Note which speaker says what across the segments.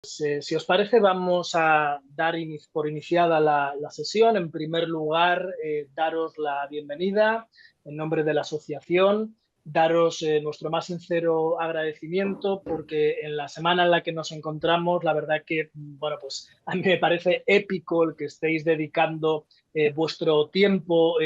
Speaker 1: Si os parece, vamos a dar por iniciada la sesión. En primer lugar, daros la bienvenida en nombre de la asociación, daros nuestro más sincero agradecimiento porque en la semana en la que nos encontramos, la verdad que, bueno, pues a mí me parece épico el que estéis dedicando vuestro tiempo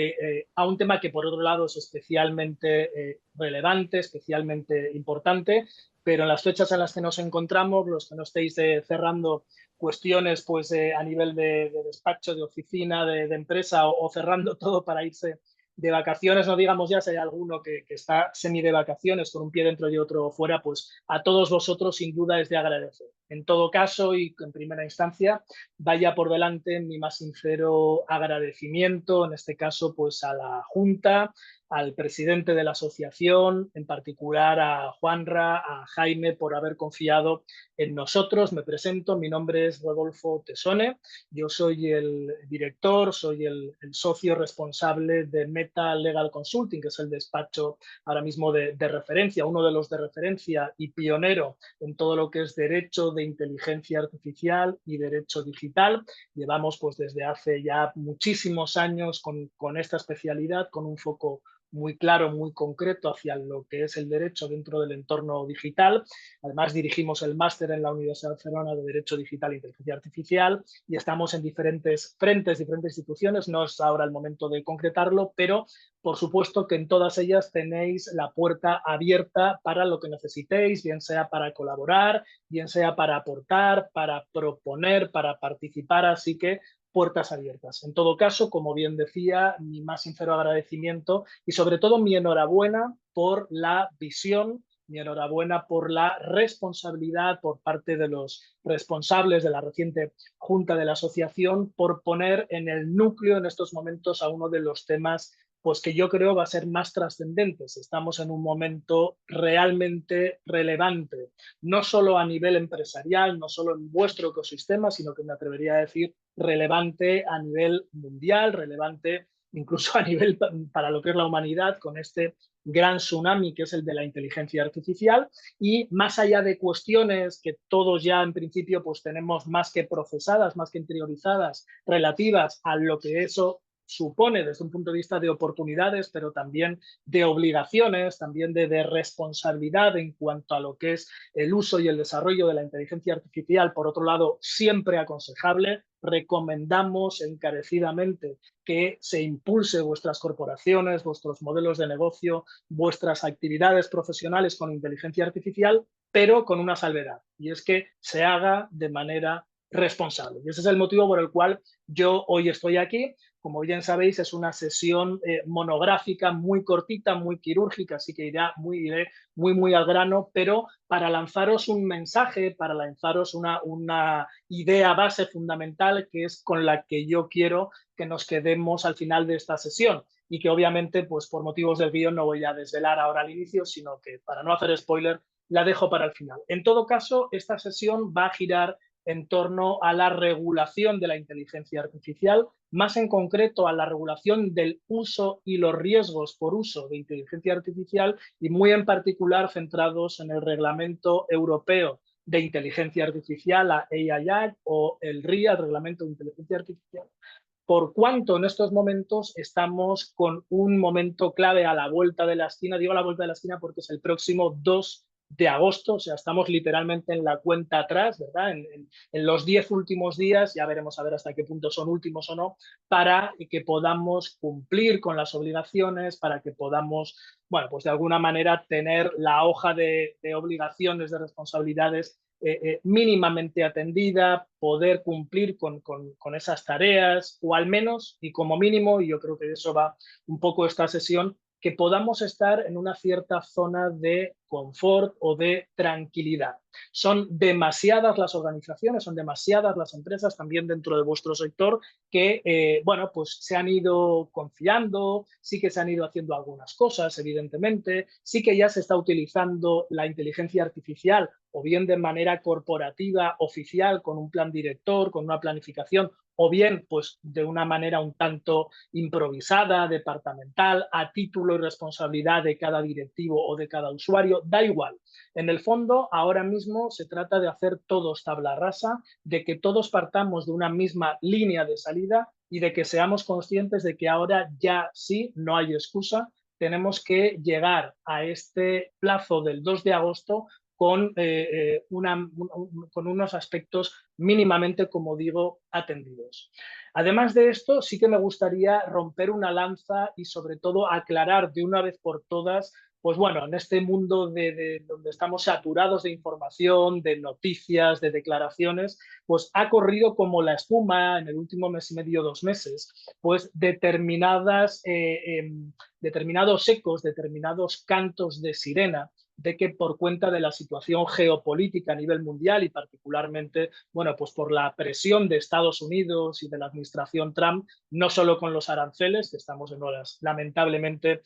Speaker 1: a un tema que por otro lado es especialmente relevante, especialmente importante, pero en las fechas en las que nos encontramos, los que no estéis cerrando cuestiones pues, a nivel de despacho, de oficina, de empresa o cerrando todo para irse de vacaciones, no digamos ya si hay alguno que está semi de vacaciones con un pie dentro y otro fuera, pues a todos vosotros sin duda es de agradecer. En todo caso y en primera instancia, vaya por delante mi más sincero agradecimiento, en este caso pues a la Junta, al presidente de la asociación, en particular a Juanra, a Jaime, por haber confiado en nosotros. Me presento, mi nombre es Rodolfo Tesone, yo soy el director, soy el socio responsable de Meta Legal Consulting, que es el despacho ahora mismo de referencia, uno de los de referencia y pionero en todo lo que es derecho de inteligencia artificial y derecho digital. Llevamos pues desde hace ya muchísimos años con esta especialidad, con un foco muy claro, muy concreto hacia lo que es el derecho dentro del entorno digital. Además, dirigimos el máster en la Universidad de Barcelona de Derecho Digital e Inteligencia Artificial y estamos en diferentes frentes, diferentes instituciones. No es ahora el momento de concretarlo, pero por supuesto que en todas ellas tenéis la puerta abierta para lo que necesitéis, bien sea para colaborar, bien sea para aportar, para proponer, para participar. Así que puertas abiertas. En todo caso, como bien decía, mi más sincero agradecimiento y sobre todo mi enhorabuena por la visión, mi enhorabuena por la responsabilidad por parte de los responsables de la reciente Junta de la Asociación por poner en el núcleo en estos momentos a uno de los temas pues que yo creo va a ser más trascendentes. Estamos en un momento realmente relevante, no solo a nivel empresarial, no solo en vuestro ecosistema, sino que me atrevería a decir relevante a nivel mundial, relevante incluso a nivel para lo que es la humanidad, con este gran tsunami que es el de la inteligencia artificial. Y más allá de cuestiones que todos ya en principio pues tenemos más que procesadas, más que interiorizadas, relativas a lo que eso supone desde un punto de vista de oportunidades, pero también de obligaciones, también de responsabilidad en cuanto a lo que es el uso y el desarrollo de la inteligencia artificial. Por otro lado, siempre aconsejable, recomendamos encarecidamente que se impulse vuestras corporaciones, vuestros modelos de negocio, vuestras actividades profesionales con inteligencia artificial, pero con una salvedad, y es que se haga de manera responsable. Y ese es el motivo por el cual yo hoy estoy aquí. Como bien sabéis, es una sesión monográfica muy cortita, muy quirúrgica, así que iré muy al grano, pero para lanzaros un mensaje, para lanzaros una idea base fundamental que es con la que yo quiero que nos quedemos al final de esta sesión y que obviamente pues por motivos del guión no voy a desvelar ahora al inicio, sino que para no hacer spoiler la dejo para el final. En todo caso, esta sesión va a girar en torno a la regulación de la inteligencia artificial, más en concreto a la regulación del uso y los riesgos por uso de inteligencia artificial y muy en particular centrados en el Reglamento Europeo de Inteligencia Artificial, la AI Act, o el RIA, el Reglamento de Inteligencia Artificial, por cuanto en estos momentos estamos con un momento clave a la vuelta de la esquina. Digo a la vuelta de la esquina porque es el próximo 2 de agosto, o sea, estamos literalmente en la cuenta atrás, ¿verdad? En los 10 últimos días, ya veremos a ver hasta qué punto son últimos o no, para que podamos cumplir con las obligaciones, para que podamos, bueno, pues de alguna manera tener la hoja de obligaciones, de responsabilidades mínimamente atendida, poder cumplir con esas tareas, o al menos, y como mínimo, y yo creo que de eso va un poco esta sesión, que podamos estar en una cierta zona de confort o de tranquilidad. Son demasiadas las organizaciones, son demasiadas las empresas también dentro de vuestro sector que, bueno, pues se han ido confiando, sí que se han ido haciendo algunas cosas, evidentemente, sí que ya se está utilizando la inteligencia artificial o bien de manera corporativa, oficial, con un plan director, con una planificación, o bien pues de una manera un tanto improvisada, departamental, a título y responsabilidad de cada directivo o de cada usuario, da igual. En el fondo, ahora mismo se trata de hacer todos tabla rasa, de que todos partamos de una misma línea de salida y de que seamos conscientes de que ahora ya sí, no hay excusa, tenemos que llegar a este plazo del 2 de agosto con, con unos aspectos mínimamente, como digo, atendidos. Además de esto, sí que me gustaría romper una lanza y sobre todo aclarar de una vez por todas, pues bueno, en este mundo donde estamos saturados de información, de noticias, de declaraciones, pues ha corrido como la espuma en el último mes y medio, 2 meses, pues determinados ecos, determinados cantos de sirena de que por cuenta de la situación geopolítica a nivel mundial y particularmente, bueno, pues por la presión de Estados Unidos y de la administración Trump, no solo con los aranceles, que estamos en horas lamentablemente,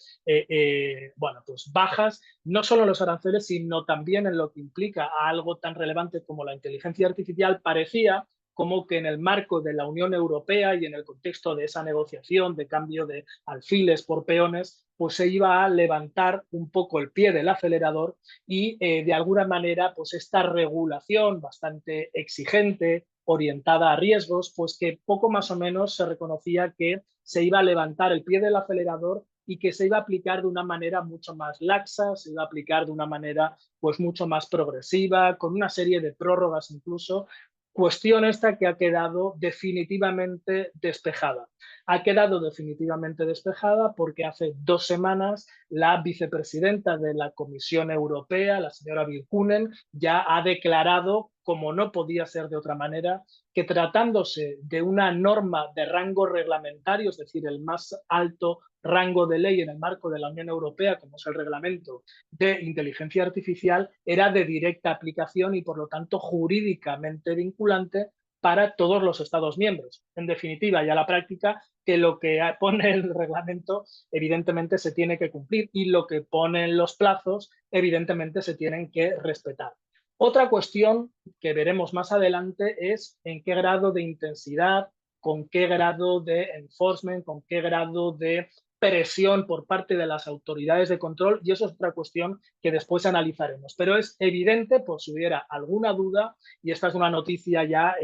Speaker 1: bueno, pues bajas, no solo los aranceles, sino también en lo que implica a algo tan relevante como la inteligencia artificial, parecía como que en el marco de la Unión Europea y en el contexto de esa negociación de cambio de alfiles por peones, pues se iba a levantar un poco el pie del acelerador y de alguna manera pues esta regulación bastante exigente, orientada a riesgos, pues que poco más o menos se reconocía que se iba a levantar el pie del acelerador y que se iba a aplicar de una manera mucho más laxa, se iba a aplicar de una manera pues mucho más progresiva, con una serie de prórrogas incluso, cuestión esta que ha quedado definitivamente despejada. Ha quedado definitivamente despejada porque hace 2 semanas la vicepresidenta de la Comisión Europea, la señora Virkkunen, ya ha declarado, como no podía ser de otra manera, que tratándose de una norma de rango reglamentario, es decir, el más alto rango de ley en el marco de la Unión Europea, como es el reglamento de inteligencia artificial, era de directa aplicación y, por lo tanto, jurídicamente vinculante para todos los Estados miembros. En definitiva, y a la práctica, que lo que pone el reglamento evidentemente se tiene que cumplir y lo que ponen los plazos evidentemente se tienen que respetar. Otra cuestión que veremos más adelante es en qué grado de intensidad, con qué grado de enforcement, con qué grado de presión por parte de las autoridades de control, y eso es otra cuestión que después analizaremos. Pero es evidente, por si hubiera alguna duda, y esta es una noticia ya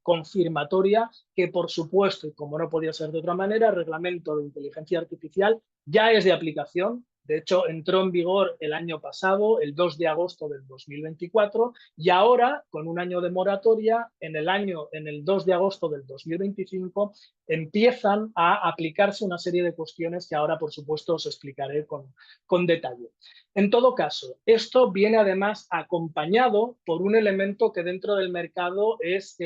Speaker 1: confirmatoria, que por supuesto, y como no podía ser de otra manera, el reglamento de inteligencia artificial ya es de aplicación. De hecho, entró en vigor el año pasado, el 2 de agosto del 2024, y ahora, con un año de moratoria, en el 2 de agosto del 2025, empiezan a aplicarse una serie de cuestiones que ahora, por supuesto, os explicaré con detalle. En todo caso, esto viene además acompañado por un elemento que dentro del mercado es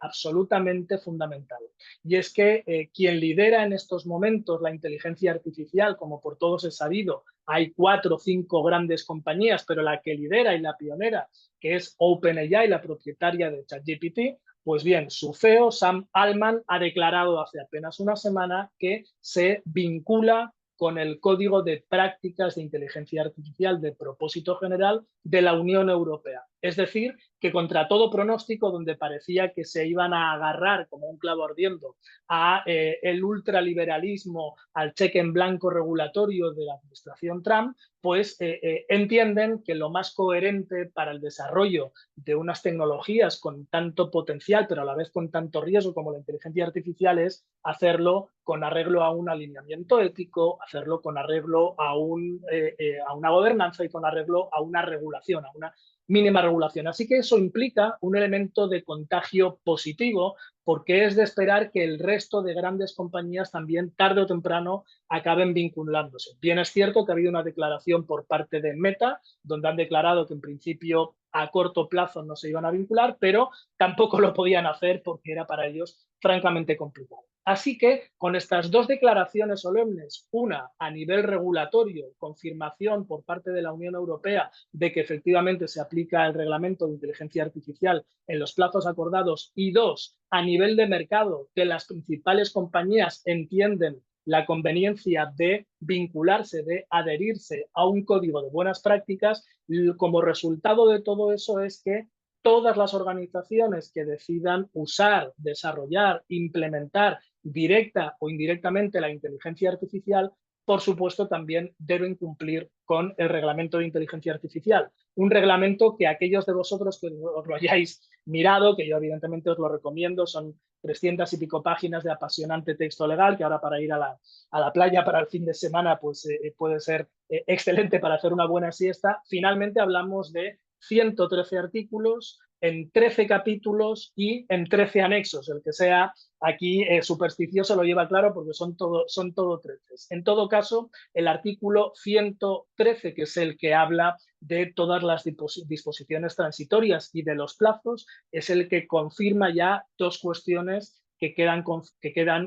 Speaker 1: absolutamente fundamental. Y es que quien lidera en estos momentos la inteligencia artificial, como por todos es sabido, hay 4 o 5 grandes compañías, pero la que lidera y la pionera, que es OpenAI, la propietaria de ChatGPT, pues bien, su CEO, Sam Altman, ha declarado hace apenas una semana que se vincula con el Código de Prácticas de Inteligencia Artificial de propósito general de la Unión Europea. Es decir, que contra todo pronóstico, donde parecía que se iban a agarrar como un clavo ardiendo a el ultraliberalismo, al cheque en blanco regulatorio de la administración Trump, pues entienden que lo más coherente para el desarrollo de unas tecnologías con tanto potencial, pero a la vez con tanto riesgo como la inteligencia artificial, es hacerlo con arreglo a un alineamiento ético, hacerlo con arreglo a una gobernanza y con arreglo a una regulación, a una mínima regulación. Así que eso implica un elemento de contagio positivo, porque es de esperar que el resto de grandes compañías también tarde o temprano acaben vinculándose. Bien es cierto que ha habido una declaración por parte de Meta, donde han declarado que en principio a corto plazo no se iban a vincular, pero tampoco lo podían hacer porque era para ellos francamente complicado. Así que con estas 2 declaraciones solemnes, una a nivel regulatorio, confirmación por parte de la Unión Europea de que efectivamente se aplica el reglamento de inteligencia artificial en los plazos acordados, y 2, a nivel de mercado, que las principales compañías entienden la conveniencia de vincularse, de adherirse a un código de buenas prácticas, como resultado de todo eso es que todas las organizaciones que decidan usar, desarrollar, implementar directa o indirectamente la inteligencia artificial, por supuesto, también deben cumplir con el reglamento de inteligencia artificial. Un reglamento que aquellos de vosotros que os lo hayáis mirado, que yo evidentemente os lo recomiendo, son 300 y pico páginas de apasionante texto legal, que ahora para ir a la playa para el fin de semana pues puede ser excelente para hacer una buena siesta. Finalmente hablamos de 113 artículos en 13 capítulos y en 13 anexos. El que sea aquí supersticioso lo lleva claro porque son todo 13. En todo caso, el artículo 113, que es el que habla de todas las disposiciones transitorias y de los plazos, es el que confirma ya dos cuestiones que quedan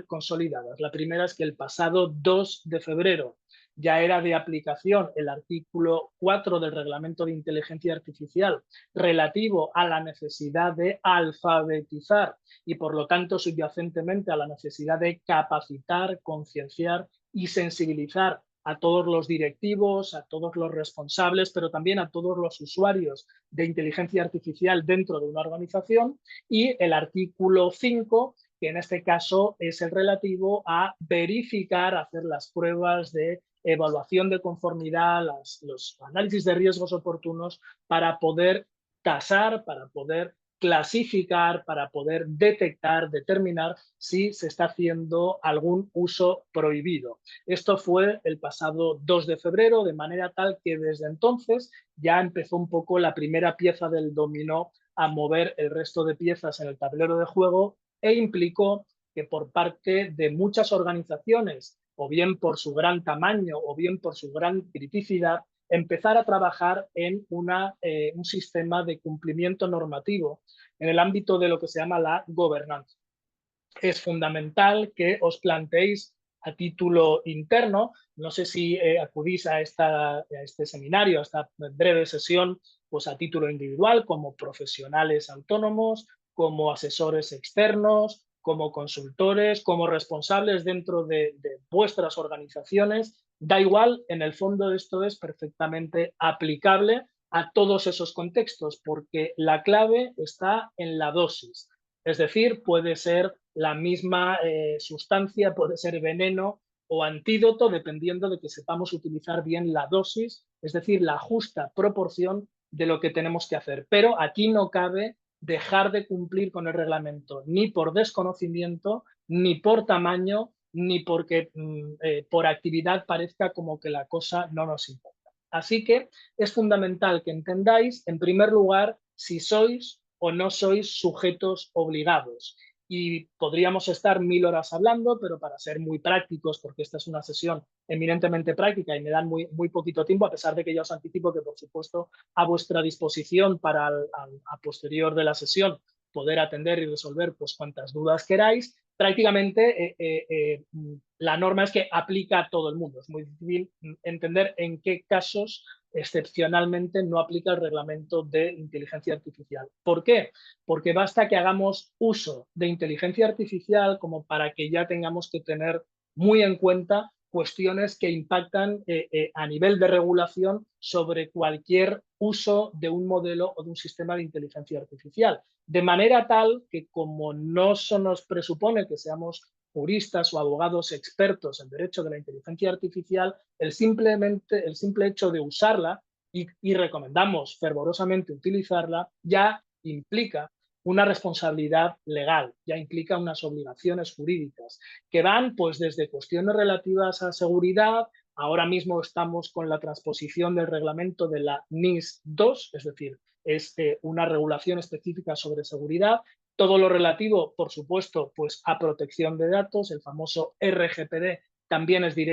Speaker 1: consolidadas. La primera es que el pasado 2 de febrero ya era de aplicación el artículo 4 del Reglamento de Inteligencia Artificial relativo a la necesidad de alfabetizar y, por lo tanto, subyacentemente a la necesidad de capacitar, concienciar y sensibilizar a todos los directivos, a todos los responsables, pero también a todos los usuarios de inteligencia artificial dentro de una organización, y el artículo 5, que en este caso es el relativo a verificar, hacer las pruebas de evaluación de conformidad, los análisis de riesgos oportunos para poder tasar, para poder clasificar, para poder detectar, determinar si se está haciendo algún uso prohibido. Esto fue el pasado 2 de febrero, de manera tal que desde entonces ya empezó un poco la primera pieza del dominó a mover el resto de piezas en el tablero de juego, e implicó que por parte de muchas organizaciones, o bien por su gran tamaño o bien por su gran criticidad, empezar a trabajar en un sistema de cumplimiento normativo en el ámbito de lo que se llama la gobernanza. Es fundamental que os planteéis a título interno, no sé si acudís a este seminario, a esta breve sesión, pues a título individual, como profesionales autónomos, como asesores externos, como consultores, como responsables dentro de vuestras organizaciones. Da igual, en el fondo esto es perfectamente aplicable a todos esos contextos, porque la clave está en la dosis. Es decir, puede ser la misma sustancia, puede ser veneno o antídoto, dependiendo de que sepamos utilizar bien la dosis, es decir, la justa proporción de lo que tenemos que hacer. Pero aquí no cabe dejar de cumplir con el reglamento, ni por desconocimiento, ni por tamaño, ni porque por actividad parezca como que la cosa no nos importa. Así que es fundamental que entendáis, en primer lugar, si sois o no sois sujetos obligados. Y podríamos estar 1000 horas hablando, pero para ser muy prácticos, porque esta es una sesión eminentemente práctica y me dan muy poquito tiempo, a pesar de que ya os anticipo que, por supuesto, a vuestra disposición para a posterior de la sesión poder atender y resolver pues cuantas dudas queráis. Prácticamente la norma es que aplica a todo el mundo. Es muy difícil entender en qué casos excepcionalmente no aplica el reglamento de inteligencia artificial. ¿Por qué? Porque basta que hagamos uso de inteligencia artificial como para que ya tengamos que tener muy en cuenta cuestiones que impactan a nivel de regulación sobre cualquier uso de un modelo o de un sistema de inteligencia artificial. De manera tal que, como no se nos presupone que seamos juristas o abogados expertos en derecho de la inteligencia artificial, el simple hecho de usarla, y recomendamos fervorosamente utilizarla, ya implica una responsabilidad legal, ya implica unas obligaciones jurídicas que van pues desde cuestiones relativas a seguridad. Ahora mismo estamos con la transposición del reglamento de la NIS 2, es decir, es una regulación específica sobre seguridad. Todo lo relativo, por supuesto, pues a protección de datos, el famoso RGPD también es de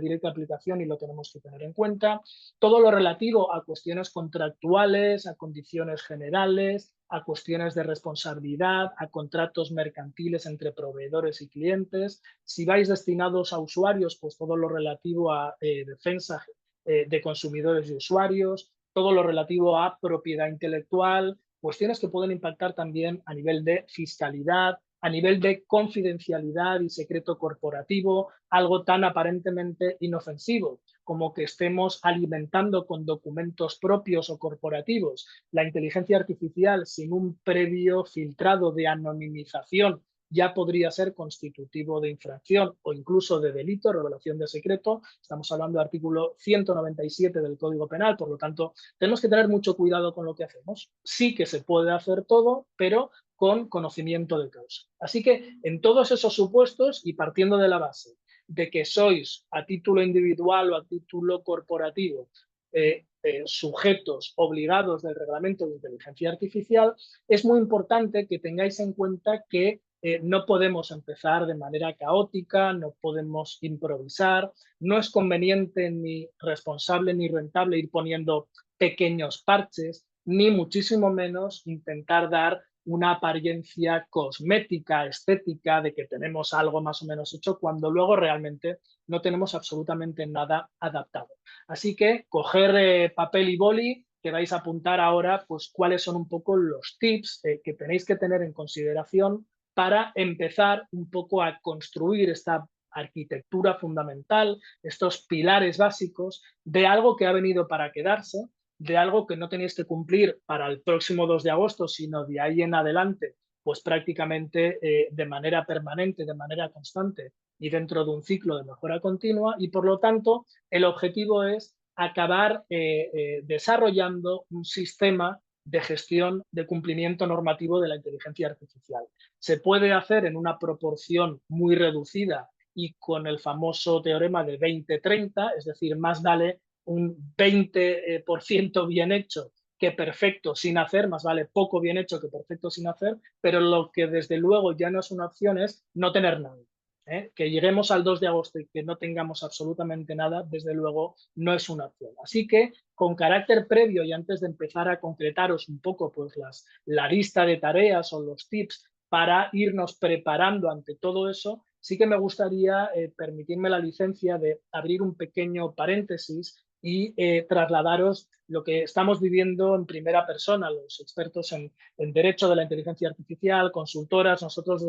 Speaker 1: directa aplicación y lo tenemos que tener en cuenta. Todo lo relativo a cuestiones contractuales, a condiciones generales, a cuestiones de responsabilidad, a contratos mercantiles entre proveedores y clientes. Si vais destinados a usuarios, pues todo lo relativo a defensa de consumidores y usuarios, todo lo relativo a propiedad intelectual, cuestiones que pueden impactar también a nivel de fiscalidad, a nivel de confidencialidad y secreto corporativo, algo tan aparentemente inofensivo como que estemos alimentando con documentos propios o corporativos la inteligencia artificial sin un previo filtrado de anonimización ya podría ser constitutivo de infracción o incluso de delito, revelación de secreto. Estamos hablando del artículo 197 del Código Penal, por lo tanto, tenemos que tener mucho cuidado con lo que hacemos. Sí que se puede hacer todo, pero con conocimiento de causa. Así que en todos esos supuestos y partiendo de la base de que sois a título individual o a título corporativo sujetos obligados del reglamento de inteligencia artificial, es muy importante que tengáis en cuenta que no podemos empezar de manera caótica, no podemos improvisar, no es conveniente ni responsable ni rentable ir poniendo pequeños parches, ni muchísimo menos intentar dar una apariencia cosmética, estética, de que tenemos algo más o menos hecho, cuando luego realmente no tenemos absolutamente nada adaptado. Así que coger papel y boli, que vais a apuntar ahora pues cuáles son un poco los tips que tenéis que tener en consideración para empezar un poco a construir esta arquitectura fundamental, estos pilares básicos de algo que ha venido para quedarse, de algo que no tenéis que cumplir para el próximo 2 de agosto, sino de ahí en adelante, pues prácticamente de manera permanente, de manera constante y dentro de un ciclo de mejora continua, y por lo tanto el objetivo es acabar desarrollando un sistema de gestión de cumplimiento normativo de la inteligencia artificial. Se puede hacer en una proporción muy reducida y con el famoso teorema de 20-30, es decir, más vale un 20% bien hecho que perfecto sin hacer, más vale poco bien hecho que perfecto sin hacer, pero lo que desde luego ya no es una opción es no tener nada. Que lleguemos al 2 de agosto y que no tengamos absolutamente nada, desde luego no es una opción. Así que con carácter previo y antes de empezar a concretaros un poco pues la lista de tareas o los tips para irnos preparando ante todo eso, sí que me gustaría permitirme la licencia de abrir un pequeño paréntesis y trasladaros lo que estamos viviendo en primera persona, los expertos en derecho de la inteligencia artificial, consultoras, nosotros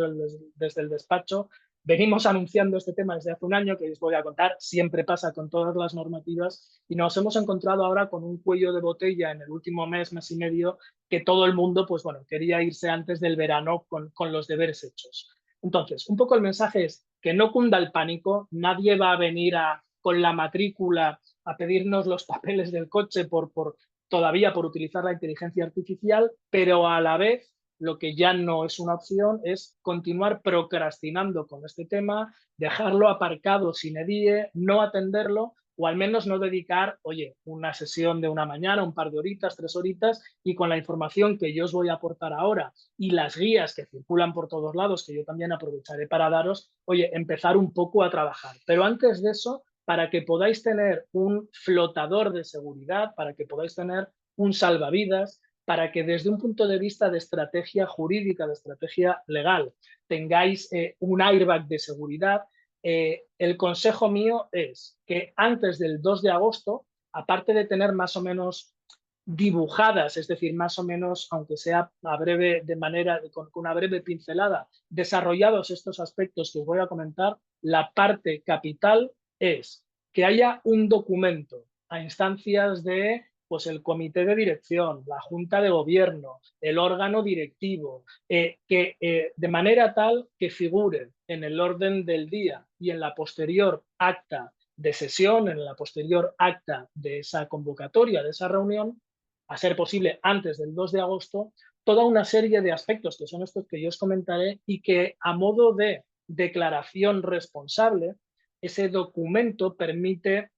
Speaker 1: desde el despacho, venimos anunciando este tema desde hace un año, que os voy a contar, siempre pasa con todas las normativas, y nos hemos encontrado ahora con un cuello de botella en el último mes y medio, que todo el mundo, pues bueno, quería irse antes del verano con los deberes hechos. Entonces, un poco el mensaje es que no cunda el pánico, nadie va a venir con la matrícula a pedirnos los papeles del coche todavía por utilizar la inteligencia artificial, pero a la vez lo que ya no es una opción es continuar procrastinando con este tema, dejarlo aparcado sin edie, no atenderlo o al menos no dedicar, oye, una sesión de una mañana, un par de horitas, 3 horitas, y con la información que yo os voy a aportar ahora y las guías que circulan por todos lados, que yo también aprovecharé para daros, oye, empezar un poco a trabajar. Pero antes de eso, para que podáis tener un flotador de seguridad, para que podáis tener un salvavidas, para que desde un punto de vista de estrategia jurídica, de estrategia legal, tengáis un airbag de seguridad, el consejo mío es que antes del 2 de agosto, aparte de tener más o menos dibujadas, es decir, más o menos, aunque sea a breve, de manera, con una breve pincelada, desarrollados estos aspectos que os voy a comentar, la parte capital es que haya un documento a instancias de pues el comité de dirección, la junta de gobierno, el órgano directivo, de manera tal que figure en el orden del día y en la posterior acta de sesión, en la posterior acta de esa convocatoria, de esa reunión, a ser posible antes del 2 de agosto, toda una serie de aspectos que son estos que yo os comentaré y que a modo de declaración responsable, ese documento permite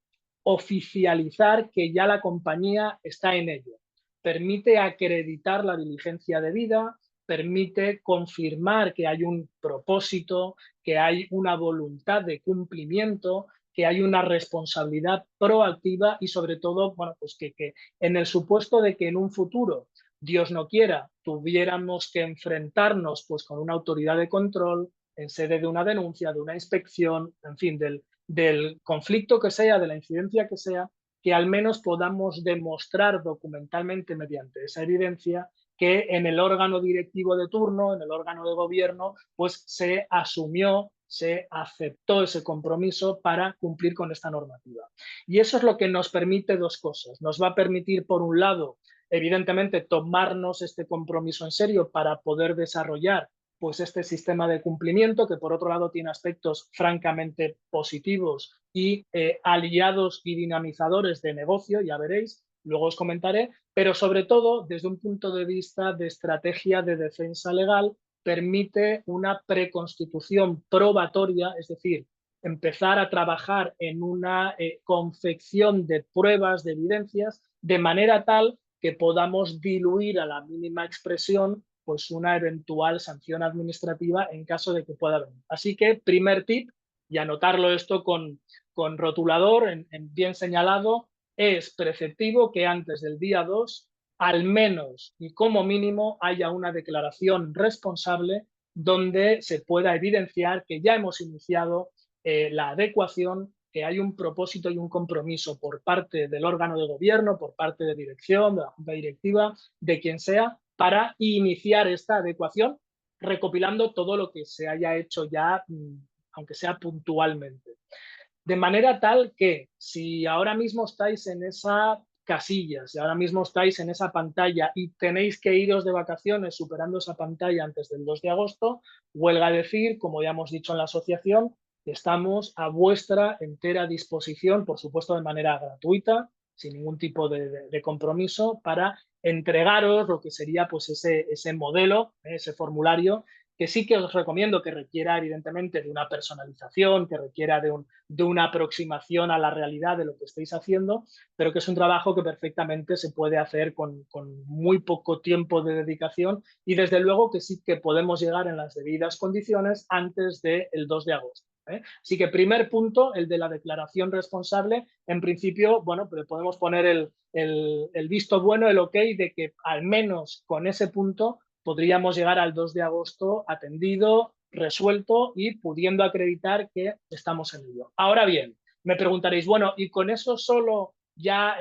Speaker 1: oficializar que ya la compañía está en ello. Permite acreditar la diligencia debida, permite confirmar que hay un propósito, que hay una voluntad de cumplimiento, que hay una responsabilidad proactiva y sobre todo, bueno, pues que en el supuesto de que en un futuro, Dios no quiera, tuviéramos que enfrentarnos pues con una autoridad de control en sede de una denuncia, de una inspección, en fin, del conflicto que sea, de la incidencia que sea, que al menos podamos demostrar documentalmente mediante esa evidencia que en el órgano directivo de turno, en el órgano de gobierno, pues se asumió, se aceptó ese compromiso para cumplir con esta normativa. Y eso es lo que nos permite dos cosas. Nos va a permitir, por un lado, evidentemente, tomarnos este compromiso en serio para poder desarrollar pues este sistema de cumplimiento, que por otro lado tiene aspectos francamente positivos y aliados y dinamizadores de negocio, ya veréis, luego os comentaré, pero sobre todo desde un punto de vista de estrategia de defensa legal, permite una preconstitución probatoria, es decir, empezar a trabajar en una confección de pruebas, de evidencias, de manera tal que podamos diluir a la mínima expresión pues una eventual sanción administrativa en caso de que pueda venir. Así que, primer tip, y anotarlo esto con rotulador bien señalado, es preceptivo que antes del día 2, al menos y como mínimo, haya una declaración responsable donde se pueda evidenciar que ya hemos iniciado la adecuación, que hay un propósito y un compromiso por parte del órgano de gobierno, por parte de dirección, de la junta directiva, de quien sea, para iniciar esta adecuación, recopilando todo lo que se haya hecho ya, aunque sea puntualmente. De manera tal que si ahora mismo estáis en esa casilla, si ahora mismo estáis en esa pantalla y tenéis que iros de vacaciones superando esa pantalla antes del 2 de agosto, huelga decir, como ya hemos dicho en la asociación, que estamos a vuestra entera disposición, por supuesto de manera gratuita, sin ningún tipo de compromiso, para entregaros lo que sería pues ese modelo, ese formulario, que sí que os recomiendo que requiera evidentemente de una personalización, que requiera de una aproximación a la realidad de lo que estáis haciendo, pero que es un trabajo que perfectamente se puede hacer con muy poco tiempo de dedicación y desde luego que sí que podemos llegar en las debidas condiciones antes del 2 de agosto. Así que primer punto, el de la declaración responsable, en principio, bueno, pues podemos poner el visto bueno, el ok de que al menos con ese punto podríamos llegar al 2 de agosto atendido, resuelto y pudiendo acreditar que estamos en ello. Ahora bien, me preguntaréis, bueno, ¿y con eso solo ya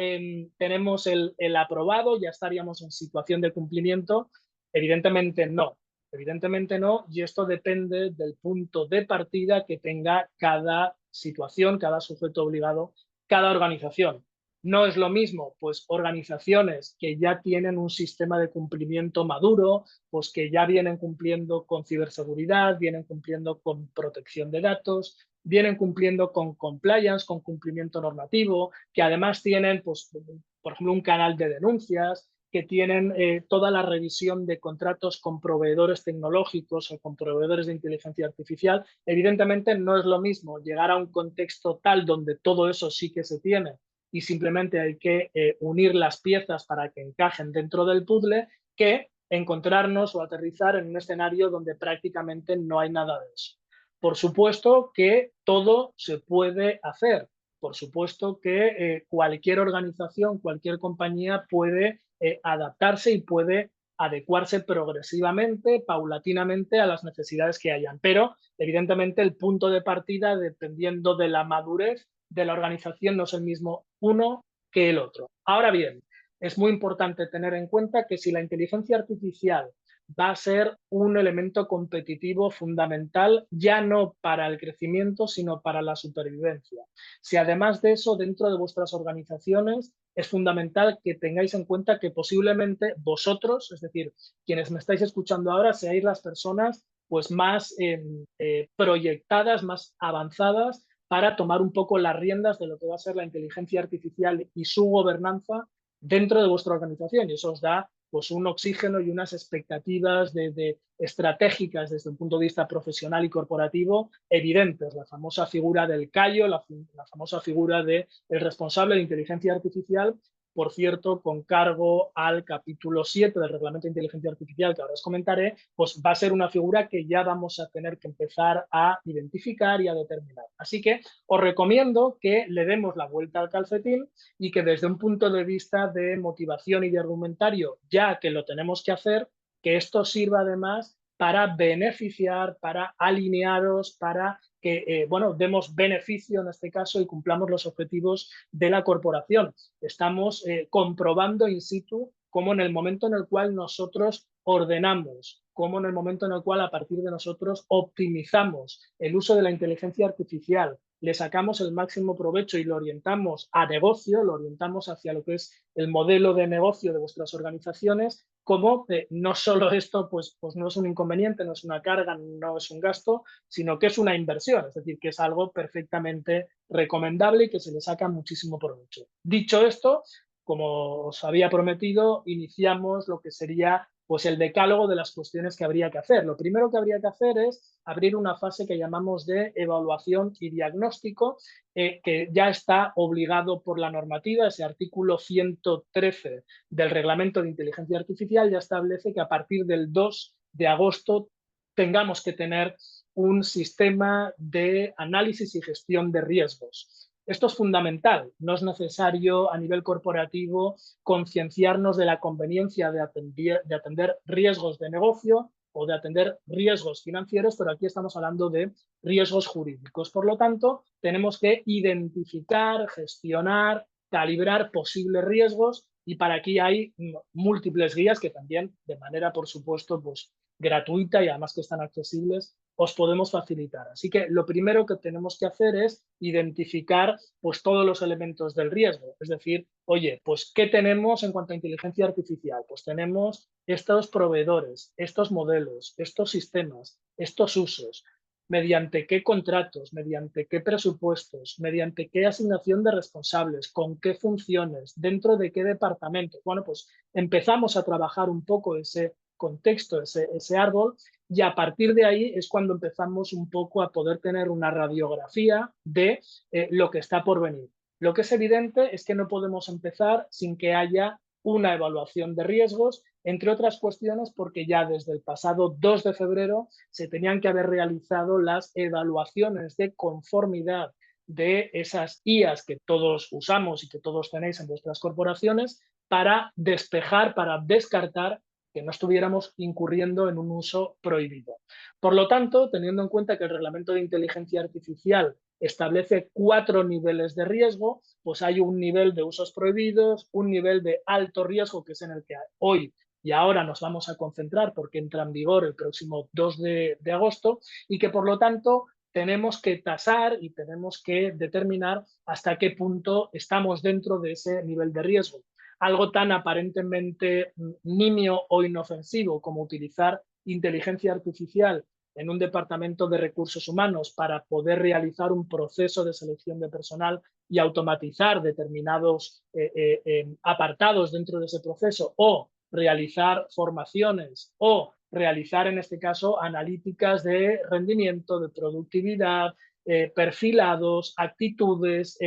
Speaker 1: tenemos el aprobado, ya estaríamos en situación de cumplimiento? Evidentemente no. Evidentemente no, y esto depende del punto de partida que tenga cada situación, cada sujeto obligado, cada organización. No es lo mismo, pues, organizaciones que ya tienen un sistema de cumplimiento maduro, pues que ya vienen cumpliendo con ciberseguridad, vienen cumpliendo con protección de datos, vienen cumpliendo con compliance, con cumplimiento normativo, que además tienen, pues, por ejemplo, un canal de denuncias, que tienen toda la revisión de contratos con proveedores tecnológicos o con proveedores de inteligencia artificial. Evidentemente no es lo mismo llegar a un contexto tal donde todo eso sí que se tiene y simplemente hay que unir las piezas para que encajen dentro del puzzle, que encontrarnos o aterrizar en un escenario donde prácticamente no hay nada de eso. Por supuesto que todo se puede hacer. Por supuesto que cualquier organización, cualquier compañía puede adaptarse y puede adecuarse progresivamente, paulatinamente a las necesidades que hayan. Pero, evidentemente, el punto de partida, dependiendo de la madurez de la organización, no es el mismo uno que el otro. Ahora bien, es muy importante tener en cuenta que si la inteligencia artificial va a ser un elemento competitivo fundamental, ya no para el crecimiento, sino para la supervivencia. Si además de eso, dentro de vuestras organizaciones, es fundamental que tengáis en cuenta que posiblemente vosotros, es decir, quienes me estáis escuchando ahora, seáis las personas pues más proyectadas, más avanzadas para tomar un poco las riendas de lo que va a ser la inteligencia artificial y su gobernanza dentro de vuestra organización. Y eso os da pues un oxígeno y unas expectativas estratégicas desde un punto de vista profesional y corporativo evidentes. La famosa figura del CAIO, la famosa figura del responsable de inteligencia artificial, por cierto, con cargo al capítulo 7 del Reglamento de Inteligencia Artificial, que ahora os comentaré, pues va a ser una figura que ya vamos a tener que empezar a identificar y a determinar. Así que os recomiendo que le demos la vuelta al calcetín y que desde un punto de vista de motivación y de argumentario, ya que lo tenemos que hacer, que esto sirva además para beneficiar, para alinearos, para que bueno, demos beneficio en este caso y cumplamos los objetivos de la corporación. Estamos comprobando in situ cómo en el momento en el cual nosotros ordenamos cómo en el momento en el cual a partir de nosotros optimizamos el uso de la inteligencia artificial, le sacamos el máximo provecho y lo orientamos a negocio, lo orientamos hacia lo que es el modelo de negocio de vuestras organizaciones, como no solo esto pues no es un inconveniente, no es una carga, no es un gasto, sino que es una inversión, es decir, que es algo perfectamente recomendable y que se le saca muchísimo provecho. Dicho esto, como os había prometido, iniciamos lo que sería pues el decálogo de las cuestiones que habría que hacer. Lo primero que habría que hacer es abrir una fase que llamamos de evaluación y diagnóstico, que ya está obligado por la normativa. Ese artículo 113 del Reglamento de Inteligencia Artificial ya establece que a partir del 2 de agosto tengamos que tener un sistema de análisis y gestión de riesgos. Esto es fundamental. No es necesario a nivel corporativo concienciarnos de la conveniencia de atender riesgos de negocio o de atender riesgos financieros, pero aquí estamos hablando de riesgos jurídicos. Por lo tanto, tenemos que identificar, gestionar, calibrar posibles riesgos y para aquí hay múltiples guías que también, de manera, por supuesto, pues gratuita y además que están accesibles, os podemos facilitar. Así que lo primero que tenemos que hacer es identificar pues todos los elementos del riesgo. Es decir, oye, pues ¿qué tenemos en cuanto a inteligencia artificial? Pues tenemos estos proveedores, estos modelos, estos sistemas, estos usos, mediante qué contratos, mediante qué presupuestos, mediante qué asignación de responsables, con qué funciones, dentro de qué departamento. Bueno, pues empezamos a trabajar un poco ese contexto, ese árbol, y a partir de ahí es cuando empezamos un poco a poder tener una radiografía de lo que está por venir. Lo que es evidente es que no podemos empezar sin que haya una evaluación de riesgos, entre otras cuestiones porque ya desde el pasado 2 de febrero se tenían que haber realizado las evaluaciones de conformidad de esas IAs que todos usamos y que todos tenéis en vuestras corporaciones para despejar, para descartar que no estuviéramos incurriendo en un uso prohibido. Por lo tanto, teniendo en cuenta que el Reglamento de Inteligencia Artificial establece 4 niveles de riesgo, pues hay un nivel de usos prohibidos, un nivel de alto riesgo, que es en el que hoy y ahora nos vamos a concentrar porque entra en vigor el próximo 2 de agosto, y que por lo tanto tenemos que tasar y tenemos que determinar hasta qué punto estamos dentro de ese nivel de riesgo. Algo tan aparentemente nimio o inofensivo como utilizar inteligencia artificial en un departamento de recursos humanos para poder realizar un proceso de selección de personal y automatizar determinados apartados dentro de ese proceso, o realizar formaciones, o realizar en este caso analíticas de rendimiento, de productividad, perfilados, actitudes,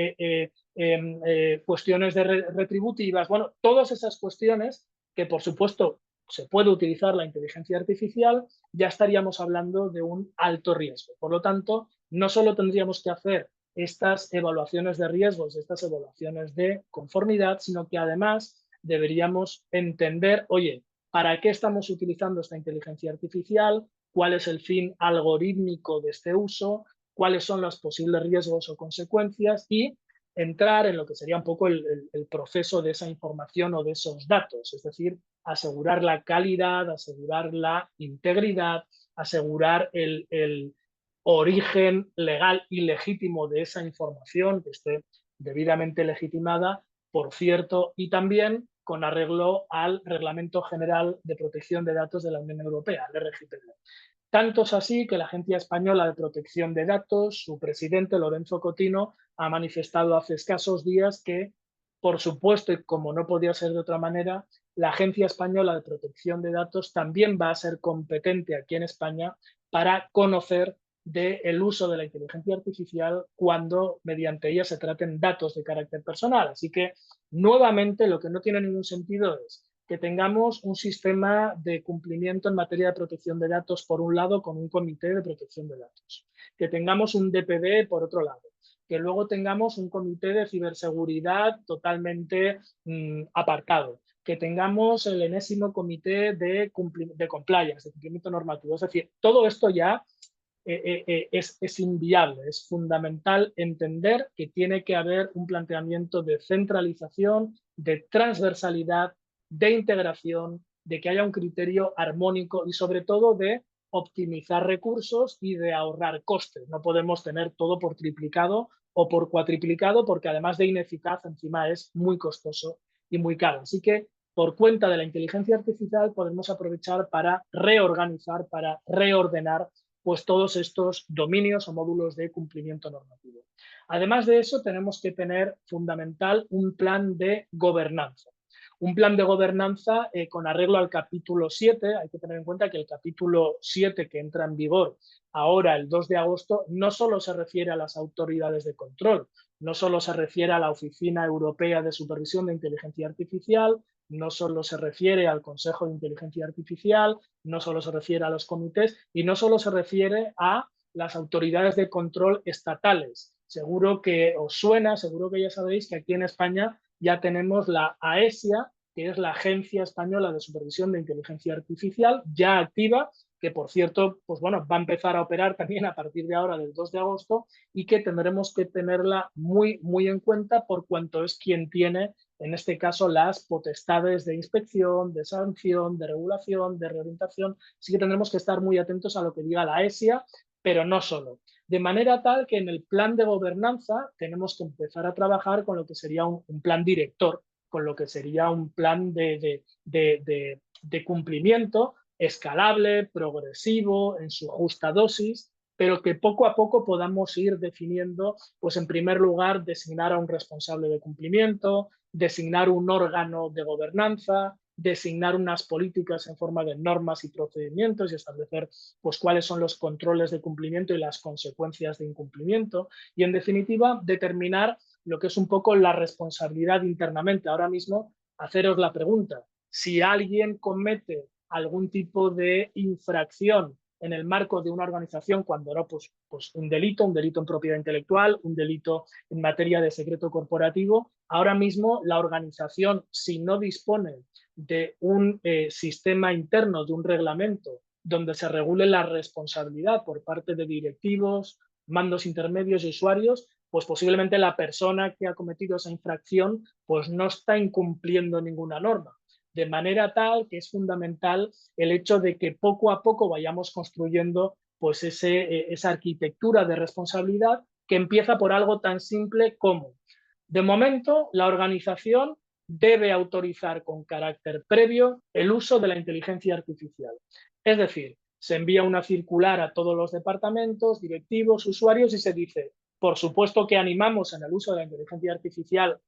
Speaker 1: cuestiones retributivas, bueno, todas esas cuestiones que por supuesto se puede utilizar la inteligencia artificial, ya estaríamos hablando de un alto riesgo. Por lo tanto, no solo tendríamos que hacer estas evaluaciones de riesgos, estas evaluaciones de conformidad, sino que además deberíamos entender, oye, ¿para qué estamos utilizando esta inteligencia artificial? ¿Cuál es el fin algorítmico de este uso? ¿Cuáles son los posibles riesgos o consecuencias? Y entrar en lo que sería un poco el proceso de esa información o de esos datos, es decir, asegurar la calidad, asegurar la integridad, asegurar el origen legal y legítimo de esa información, que esté debidamente legitimada, por cierto, y también con arreglo al Reglamento General de Protección de Datos de la Unión Europea, el RGPD. Tanto es así que la Agencia Española de Protección de Datos, su presidente, Lorenzo Cotino, ha manifestado hace escasos días que, por supuesto, y como no podía ser de otra manera, la Agencia Española de Protección de Datos también va a ser competente aquí en España para conocer del uso de la inteligencia artificial cuando mediante ella se traten datos de carácter personal. Así que, nuevamente, lo que no tiene ningún sentido es que tengamos un sistema de cumplimiento en materia de protección de datos, por un lado, con un comité de protección de datos, que tengamos un DPD por otro lado, que luego tengamos un comité de ciberseguridad totalmente apartado, que tengamos el enésimo comité de compliance, de cumplimiento normativo. Es decir, todo esto ya es inviable. Es fundamental entender que tiene que haber un planteamiento de centralización, de transversalidad, de integración, de que haya un criterio armónico y sobre todo de optimizar recursos y de ahorrar costes. No podemos tener todo por triplicado o por cuatriplicado porque además de ineficaz encima es muy costoso y muy caro. Así que por cuenta de la inteligencia artificial podemos aprovechar para reorganizar, para reordenar pues todos estos dominios o módulos de cumplimiento normativo. Además de eso, tenemos que tener fundamental un plan de gobernanza. Un plan de gobernanza con arreglo al capítulo 7. Hay que tener en cuenta que el capítulo 7 que entra en vigor ahora el 2 de agosto no solo se refiere a las autoridades de control, no solo se refiere a la Oficina Europea de Supervisión de Inteligencia Artificial, no solo se refiere al Consejo de Inteligencia Artificial, no solo se refiere a los comités y no solo se refiere a las autoridades de control estatales. Seguro que os suena, seguro que ya sabéis que aquí en España ya tenemos la AESIA, que es la Agencia Española de Supervisión de Inteligencia Artificial, ya activa, que por cierto, pues bueno, va a empezar a operar también a partir de ahora, del 2 de agosto, y que tendremos que tenerla muy, muy en cuenta por cuanto es quien tiene, en este caso, las potestades de inspección, de sanción, de regulación, de reorientación. Así que tendremos que estar muy atentos a lo que diga la AESIA, pero no solo. De manera tal que en el plan de gobernanza tenemos que empezar a trabajar con lo que sería un plan director, con lo que sería un plan de cumplimiento escalable, progresivo, en su justa dosis, pero que poco a poco podamos ir definiendo, pues en primer lugar, designar a un responsable de cumplimiento, designar un órgano de gobernanza, designar unas políticas en forma de normas y procedimientos y establecer pues cuáles son los controles de cumplimiento y las consecuencias de incumplimiento y en definitiva determinar lo que es un poco la responsabilidad internamente. Ahora mismo haceros la pregunta, si alguien comete algún tipo de infracción en el marco de una organización, cuando no, pues un delito en propiedad intelectual, un delito en materia de secreto corporativo. Ahora mismo la organización, si no dispone de un sistema interno, de un reglamento, donde se regule la responsabilidad por parte de directivos, mandos intermedios y usuarios, pues posiblemente la persona que ha cometido esa infracción pues no está incumpliendo ninguna norma. De manera tal que es fundamental el hecho de que poco a poco vayamos construyendo pues esa arquitectura de responsabilidad que empieza por algo tan simple como, de momento, la organización debe autorizar con carácter previo el uso de la inteligencia artificial. Es decir, se envía una circular a todos los departamentos, directivos, usuarios y se dice, por supuesto que animamos en el uso de la inteligencia artificial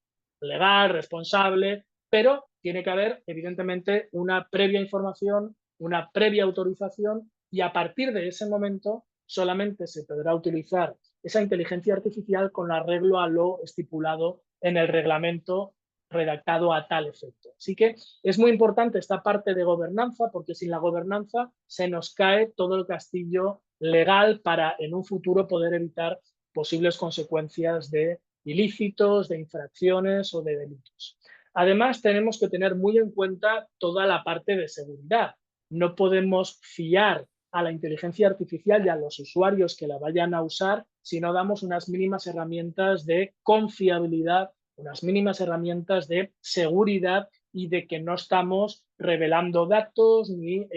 Speaker 1: legal, responsable, pero tiene que haber, evidentemente, una previa información, una previa autorización y a partir de ese momento solamente se podrá utilizar esa inteligencia artificial con arreglo a lo estipulado en el reglamento redactado a tal efecto. Así que es muy importante esta parte de gobernanza porque sin la gobernanza se nos cae todo el castillo legal para en un futuro poder evitar posibles consecuencias de ilícitos, de infracciones o de delitos. Además, tenemos que tener muy en cuenta toda la parte de seguridad. No podemos fiar a la inteligencia artificial y a los usuarios que la vayan a usar si no damos unas mínimas herramientas de confiabilidad, unas mínimas herramientas de seguridad y de que no estamos revelando datos ni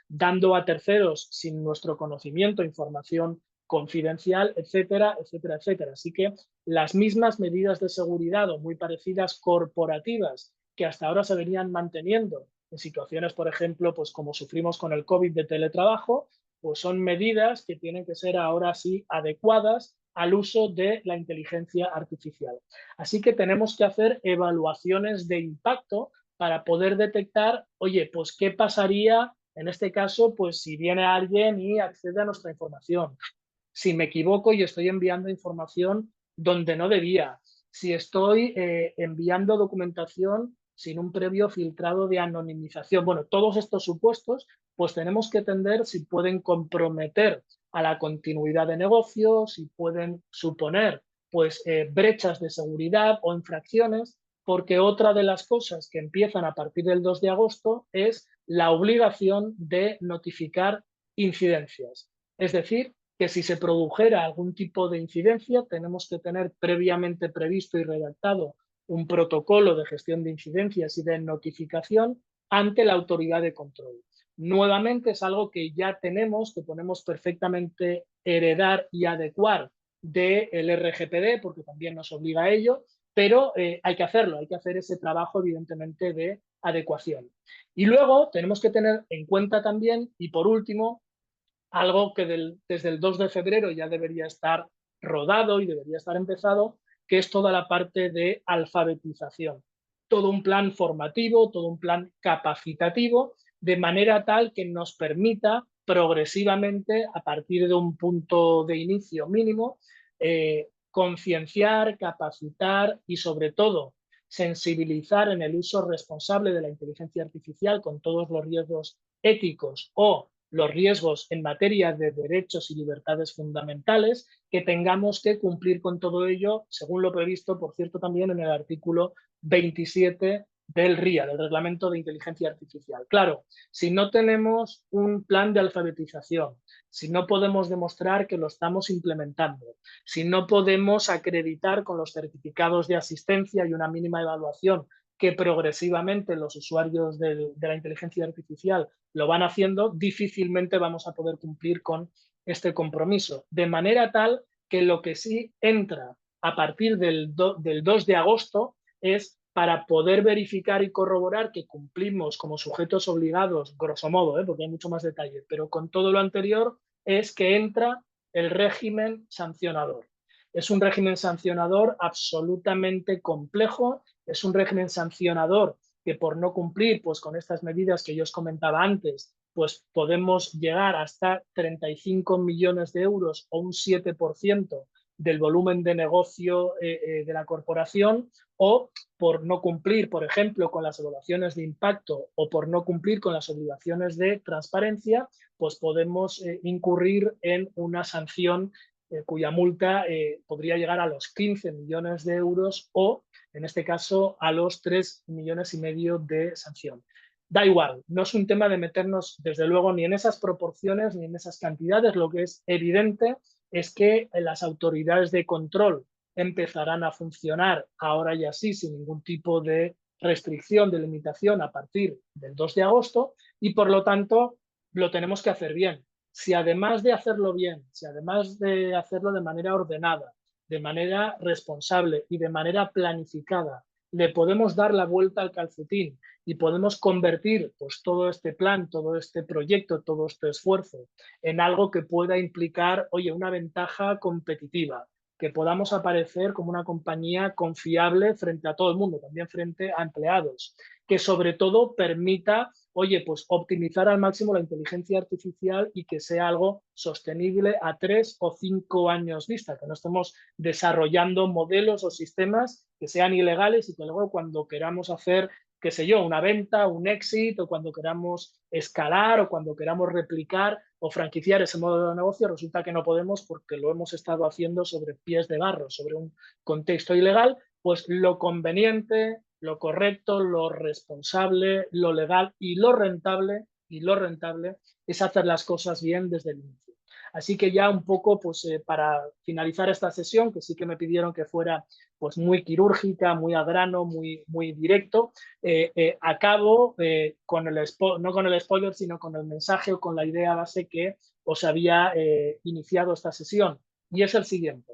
Speaker 1: dando a terceros sin nuestro conocimiento información confidencial, etcétera, etcétera, etcétera. Así que las mismas medidas de seguridad o muy parecidas corporativas que hasta ahora se venían manteniendo en situaciones, por ejemplo, pues como sufrimos con el COVID de teletrabajo, pues son medidas que tienen que ser ahora sí adecuadas al uso de la inteligencia artificial. Así que tenemos que hacer evaluaciones de impacto para poder detectar, oye, pues qué pasaría en este caso, pues si viene alguien y accede a nuestra información, si me equivoco y estoy enviando información donde no debía, si estoy enviando documentación sin un previo filtrado de anonimización. Bueno, todos estos supuestos, pues tenemos que entender si pueden comprometer a la continuidad de negocio, si pueden suponer pues brechas de seguridad o infracciones, porque otra de las cosas que empiezan a partir del 2 de agosto es la obligación de notificar incidencias. Es decir, que si se produjera algún tipo de incidencia, tenemos que tener previamente previsto y redactado un protocolo de gestión de incidencias y de notificación ante la autoridad de control. Nuevamente es algo que ya tenemos, que podemos perfectamente heredar y adecuar del RGPD, porque también nos obliga a ello, pero hay que hacerlo, hay que hacer ese trabajo evidentemente de adecuación. Y luego tenemos que tener en cuenta también, y por último, algo que desde el 2 de febrero ya debería estar rodado y debería estar empezado, que es toda la parte de alfabetización. Todo un plan formativo, todo un plan capacitativo, de manera tal que nos permita progresivamente, a partir de un punto de inicio mínimo, concienciar, capacitar y sobre todo sensibilizar en el uso responsable de la inteligencia artificial con todos los riesgos éticos o los riesgos en materia de derechos y libertades fundamentales, que tengamos que cumplir con todo ello, según lo previsto, por cierto, también en el artículo 27 del RIA, del Reglamento de Inteligencia Artificial. Claro, si no tenemos un plan de alfabetización, si no podemos demostrar que lo estamos implementando, si no podemos acreditar con los certificados de asistencia y una mínima evaluación que progresivamente los usuarios de la inteligencia artificial lo van haciendo, difícilmente vamos a poder cumplir con este compromiso. De manera tal que lo que sí entra a partir del 2 de agosto es para poder verificar y corroborar que cumplimos como sujetos obligados, grosso modo, porque hay mucho más detalle, pero con todo lo anterior es que entra el régimen sancionador. Es un régimen sancionador absolutamente complejo, es un régimen sancionador que por no cumplir pues, con estas medidas que yo os comentaba antes, pues podemos llegar hasta 35 millones de euros o un 7% del volumen de negocio de la corporación, o por no cumplir, por ejemplo, con las evaluaciones de impacto o por no cumplir con las obligaciones de transparencia, pues podemos incurrir en una sanción cuya multa podría llegar a los 15 millones de euros o, en este caso, a los 3,5 millones de sanción. Da igual, no es un tema de meternos, desde luego, ni en esas proporciones ni en esas cantidades. Lo que es evidente es que las autoridades de control empezarán a funcionar ahora ya sí, sin ningún tipo de restricción, de limitación a partir del 2 de agosto y, por lo tanto, lo tenemos que hacer bien. Si además de hacerlo bien, si además de hacerlo de manera ordenada, de manera responsable y de manera planificada, le podemos dar la vuelta al calcetín y podemos convertir pues, todo este plan, todo este proyecto, todo este esfuerzo en algo que pueda implicar, oye, una ventaja competitiva, que podamos aparecer como una compañía confiable frente a todo el mundo, también frente a empleados, que sobre todo permita, oye, pues optimizar al máximo la inteligencia artificial y que sea algo sostenible a 3 o 5 años vista, que no estemos desarrollando modelos o sistemas que sean ilegales y que luego cuando queramos hacer, qué sé yo, una venta, un exit, o cuando queramos escalar o cuando queramos replicar o franquiciar ese modelo de negocio, resulta que no podemos porque lo hemos estado haciendo sobre pies de barro, sobre un contexto ilegal. Pues lo conveniente, lo correcto, lo responsable, lo legal y lo rentable es hacer las cosas bien desde el inicio. Así que ya un poco pues, para finalizar esta sesión, que sí que me pidieron que fuera pues, muy quirúrgica, muy a grano, muy directo, acabo con no con el spoiler, sino con el mensaje o con la idea base que os había iniciado esta sesión. Y es el siguiente.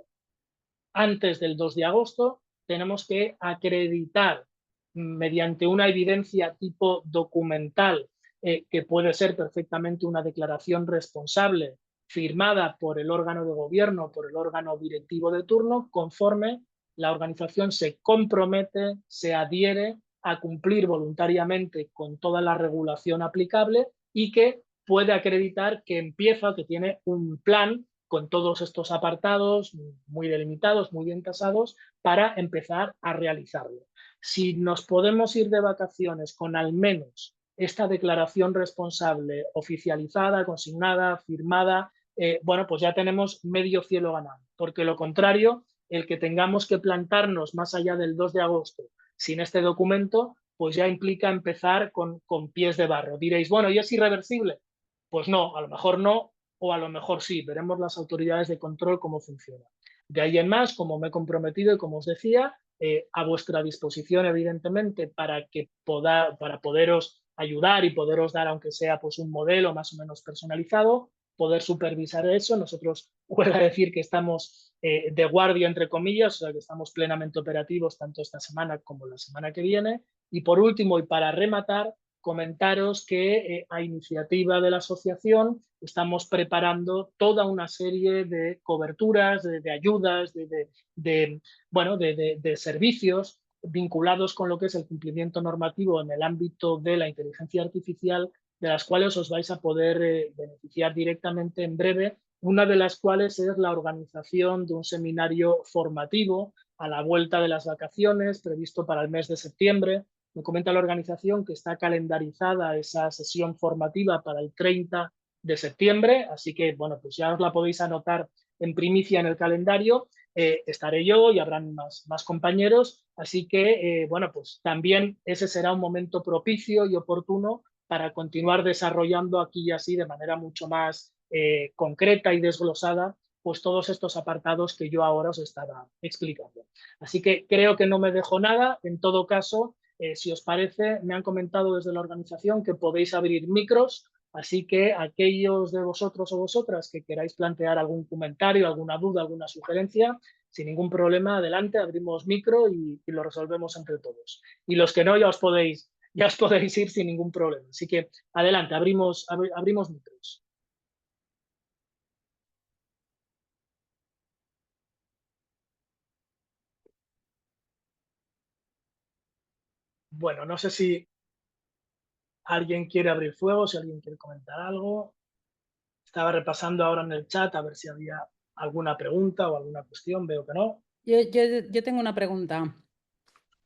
Speaker 1: Antes del 2 de agosto tenemos que acreditar mediante una evidencia tipo documental, que puede ser perfectamente una declaración responsable firmada por el órgano de gobierno, por el órgano directivo de turno, conforme la organización se compromete, se adhiere a cumplir voluntariamente con toda la regulación aplicable y que puede acreditar que empieza, que tiene un plan con todos estos apartados muy delimitados, muy bien tasados, para empezar a realizarlo. Si nos podemos ir de vacaciones con al menos esta declaración responsable oficializada, consignada, firmada, bueno, pues ya tenemos medio cielo ganado, porque lo contrario, el que tengamos que plantarnos más allá del 2 de agosto sin este documento, pues ya implica empezar con pies de barro. Diréis, bueno, ¿y es irreversible? Pues no, a lo mejor no, o a lo mejor sí, veremos las autoridades de control cómo funciona. De ahí en más, como me he comprometido y como os decía, a vuestra disposición, evidentemente, para poderos ayudar y poderos dar, aunque sea pues, un modelo más o menos personalizado, poder supervisar eso. Nosotros, puedo decir que estamos de guardia, entre comillas, o sea que estamos plenamente operativos tanto esta semana como la semana que viene. Y por último, y para rematar, comentaros que a iniciativa de la asociación estamos preparando toda una serie de coberturas, de ayudas, de servicios vinculados con lo que es el cumplimiento normativo en el ámbito de la inteligencia artificial, de las cuales os vais a poder beneficiar directamente en breve, una de las cuales es la organización de un seminario formativo a la vuelta de las vacaciones, previsto para el mes de septiembre. Me comenta la organización que está calendarizada esa sesión formativa para el 30 de septiembre, así que, bueno, pues ya os la podéis anotar en primicia en el calendario. Estaré yo y habrán más compañeros, así que, bueno, pues también ese será un momento propicio y oportuno para continuar desarrollando aquí y así de manera mucho más concreta y desglosada pues todos estos apartados que yo ahora os estaba explicando. Así que creo que no me dejo nada. En todo caso, si os parece, me han comentado desde la organización que podéis abrir micros, así que aquellos de vosotros o vosotras que queráis plantear algún comentario, alguna duda, alguna sugerencia, sin ningún problema, adelante, abrimos micro y lo resolvemos entre todos. Y los que no, ya os podéis ir sin ningún problema. Así que adelante, abrimos micros. Bueno, no sé si alguien quiere abrir fuego, si alguien quiere comentar algo. Estaba repasando ahora en el chat a ver si había alguna pregunta o alguna cuestión. Veo que no.
Speaker 2: Yo tengo una pregunta.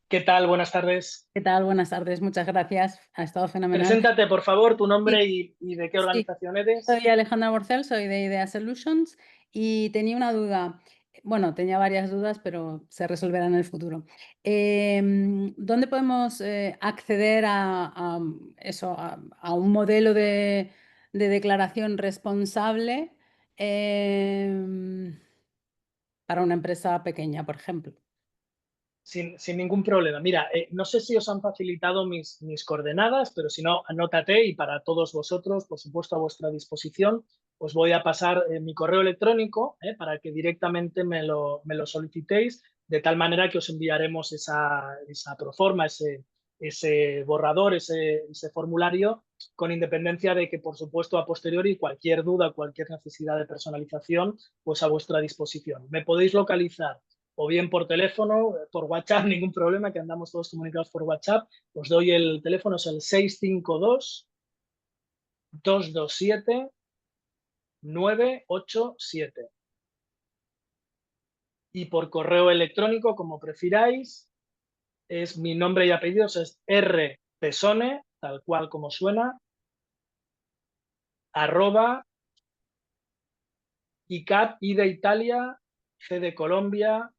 Speaker 1: ¿Qué tal? Buenas tardes.
Speaker 2: ¿Qué tal? Buenas tardes, muchas gracias. Ha estado fenomenal.
Speaker 1: Preséntate, por favor, tu nombre
Speaker 2: Sí,
Speaker 1: y de qué
Speaker 2: sí.
Speaker 1: organización eres.
Speaker 2: Soy Alejandra Borcel, soy de Idea Solutions y tenía una duda. Bueno, tenía varias dudas, pero se resolverán en el futuro. ¿Dónde podemos acceder a eso, a un modelo de declaración responsable para una empresa pequeña, por ejemplo?
Speaker 1: Sin ningún problema. Mira, no sé si os han facilitado mis coordenadas, pero si no, anótate y para todos vosotros, por supuesto, a vuestra disposición, os voy a pasar mi correo electrónico para que directamente me lo solicitéis, de tal manera que os enviaremos esa proforma, ese borrador, ese formulario, con independencia de que, por supuesto, a posteriori, cualquier duda, cualquier necesidad de personalización, pues a vuestra disposición. Me podéis localizar o bien por teléfono, por WhatsApp, ningún problema, que andamos todos comunicados por WhatsApp. Os doy el teléfono, es el 652-227-987. Y por correo electrónico, como prefiráis, es mi nombre y apellidos, es rpesone, tal cual como suena, @ ICAP, I de Italia, C de Colombia,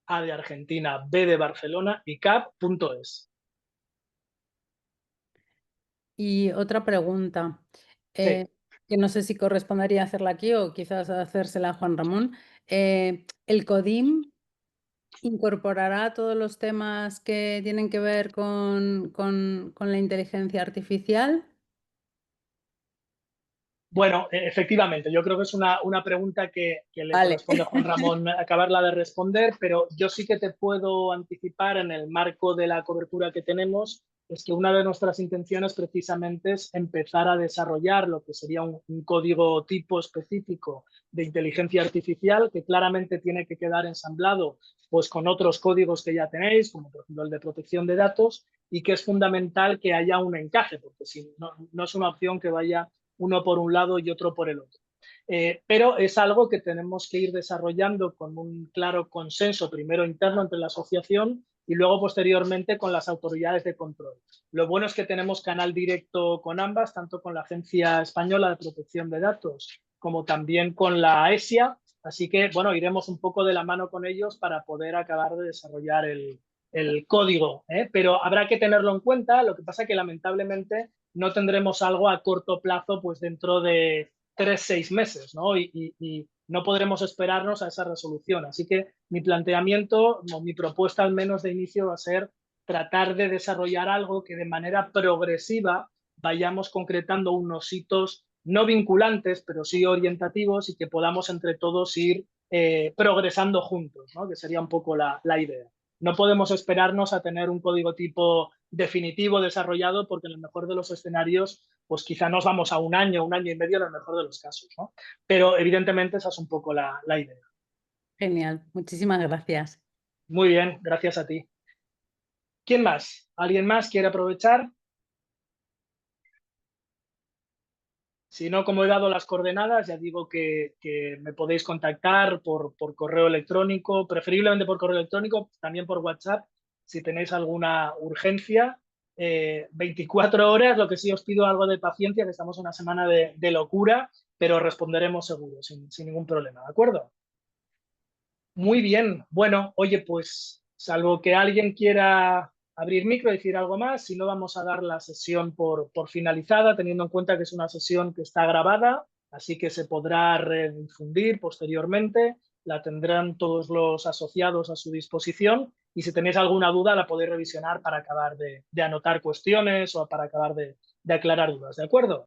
Speaker 1: A de Argentina, B de Barcelona, ICAP.es.
Speaker 2: Y otra pregunta,
Speaker 1: Sí.
Speaker 2: que no sé si correspondería hacerla aquí o quizás hacérsela a Juan Ramón. ¿El CODIM incorporará todos los temas que tienen que ver con la inteligencia artificial?
Speaker 1: Bueno, efectivamente, yo creo que es una pregunta que le
Speaker 2: Vale.
Speaker 1: corresponde a Juan Ramón acabarla de responder, pero yo sí que te puedo anticipar en el marco de la cobertura que tenemos, es que una de nuestras intenciones precisamente es empezar a desarrollar lo que sería un código tipo específico de inteligencia artificial que claramente tiene que quedar ensamblado pues, con otros códigos que ya tenéis, como por ejemplo el de protección de datos, y que es fundamental que haya un encaje, porque si no es una opción que vaya uno por un lado y otro por el otro. Pero es algo que tenemos que ir desarrollando con un claro consenso, primero interno entre la asociación y luego posteriormente con las autoridades de control. Lo bueno es que tenemos canal directo con ambas, tanto con la Agencia Española de Protección de Datos como también con la ESIA, así que bueno, iremos un poco de la mano con ellos para poder acabar de desarrollar el código, pero habrá que tenerlo en cuenta. Lo que pasa es que lamentablemente no tendremos algo a corto plazo pues dentro de 3-6 meses, ¿no? Y no podremos esperarnos a esa resolución. Así que mi planteamiento, o mi propuesta al menos de inicio va a ser tratar de desarrollar algo que de manera progresiva vayamos concretando unos hitos no vinculantes, pero sí orientativos y que podamos entre todos ir progresando juntos, ¿no? Que sería un poco la idea. No podemos esperarnos a tener un código tipo definitivo desarrollado porque en el mejor de los escenarios, pues quizá nos vamos a un año y medio en el mejor de los casos, ¿no? Pero evidentemente esa es un poco la idea.
Speaker 2: Genial, muchísimas gracias.
Speaker 1: Muy bien, gracias a ti. ¿Quién más? ¿Alguien más quiere aprovechar? Si no, como he dado las coordenadas, ya digo que me podéis contactar por correo electrónico, preferiblemente por correo electrónico, también por WhatsApp, si tenéis alguna urgencia. 24 horas, lo que sí os pido algo de paciencia, que estamos en una semana de locura, pero responderemos seguro, sin ningún problema, ¿de acuerdo? Muy bien. Bueno, oye, pues salvo que alguien quiera abrir micro y decir algo más, si no vamos a dar la sesión por finalizada, teniendo en cuenta que es una sesión que está grabada, así que se podrá redifundir posteriormente, la tendrán todos los asociados a su disposición y si tenéis alguna duda la podéis revisionar para acabar de anotar cuestiones o para acabar de aclarar dudas, ¿de acuerdo?